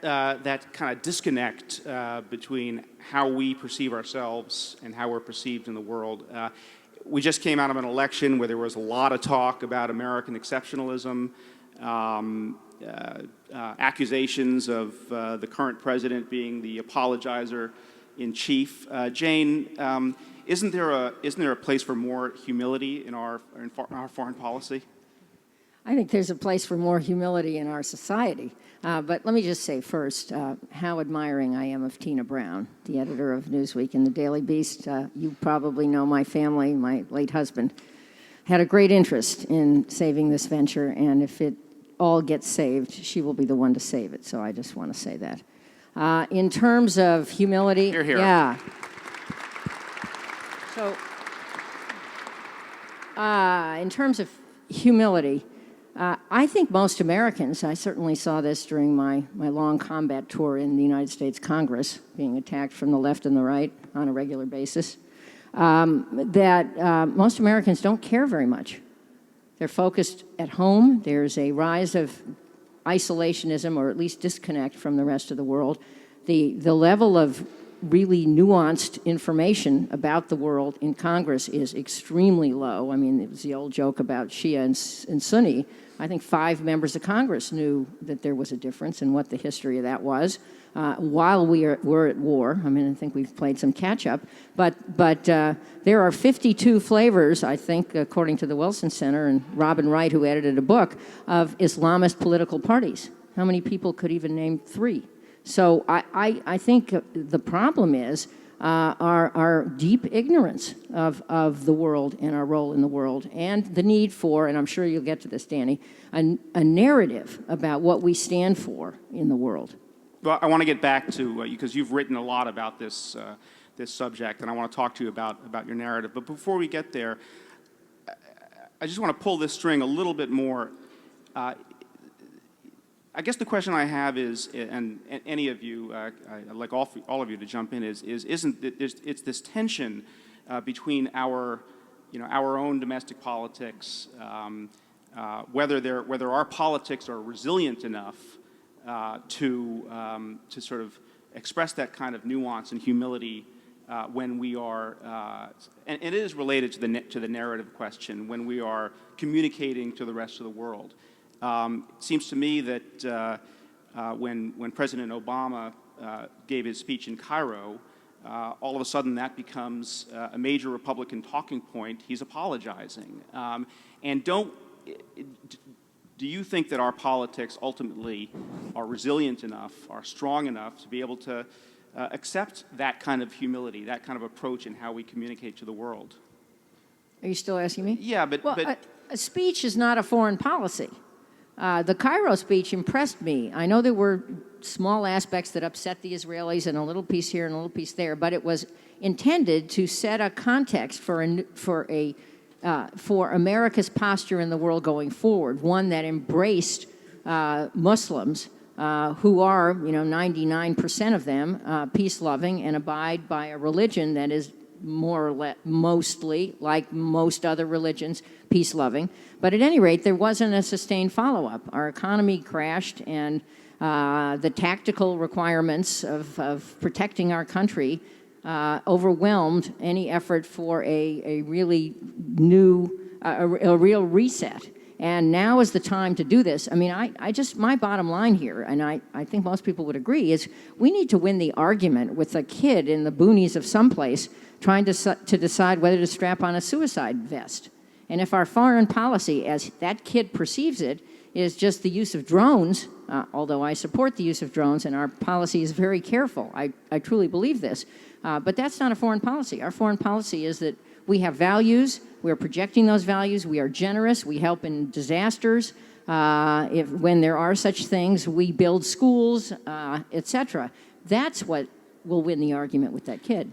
that kind of disconnect between how we perceive ourselves and how we're perceived in the world. We just came out of an election where there was a lot of talk about American exceptionalism, accusations of the current president being the apologizer in chief. Jane, isn't there a place for more humility in our foreign policy? I think there's a place for more humility in our society. But let me just say first how admiring I am of Tina Brown, the editor of Newsweek and the Daily Beast. You probably know my family, my late husband, had a great interest in saving this venture, and if it all gets saved, she will be the one to save it. So I just want to say that. In terms of humility, Hear, hear. Yeah. So, in terms of humility, I think most Americans, I certainly saw this during my long combat tour in the United States Congress, being attacked from the left and the right on a regular basis, that most Americans don't care very much. They're focused at home. There's a rise of isolationism, or at least disconnect from the rest of the world. The level of really nuanced information about the world in Congress is extremely low. I mean, it was the old joke about Shia and Sunni. I think 5 members of Congress knew that there was a difference and what the history of that was while were at war. I mean, I think we've played some catch-up. But there are 52 flavors, I think, according to the Wilson Center and Robin Wright, who edited a book, of Islamist political parties. How many people could even name 3? So I think the problem is our deep ignorance of the world and our role in the world, and the need for, and I'm sure you'll get to this, Danny, a narrative about what we stand for in the world. Well, I want to get back to, because you've written a lot about this subject, and I want to talk to you about your narrative. But before we get there, I just want to pull this string a little bit more. I guess the question I have is, and any of you, I'd like all of you to jump in, it's this tension between our own domestic politics, whether our politics are resilient enough to sort of express that kind of nuance and humility when we are, and it is related to the narrative question, when we are communicating to the rest of the world. It seems to me that when President Obama gave his speech in Cairo, all of a sudden that becomes a major Republican talking point. He's apologizing. And do you think that our politics ultimately are resilient enough, are strong enough to be able to accept that kind of humility, that kind of approach in how we communicate to the world? Are you still asking me? Yeah, but a speech is not a foreign policy. The Cairo speech impressed me. I know there were small aspects that upset the Israelis, and a little piece here and a little piece there, but it was intended to set a context for America's posture in the world going forward, one that embraced Muslims, who are, 99% of them, peace-loving and abide by a religion that is more or less, mostly, like most other religions, peace-loving. But at any rate, there wasn't a sustained follow-up. Our economy crashed, and the tactical requirements of protecting our country overwhelmed any effort for a really a real reset. And now is the time to do this. I mean, my bottom line here, and I think most people would agree, is we need to win the argument with a kid in the boonies of someplace trying to decide whether to strap on a suicide vest. And if our foreign policy, as that kid perceives it, is just the use of drones, although I support the use of drones, and our policy is very careful. I truly believe this. But that's not a foreign policy. Our foreign policy is that we have values. We're projecting those values. We are generous. We help in disasters. When there are such things, we build schools, etc. That's what will win the argument with that kid.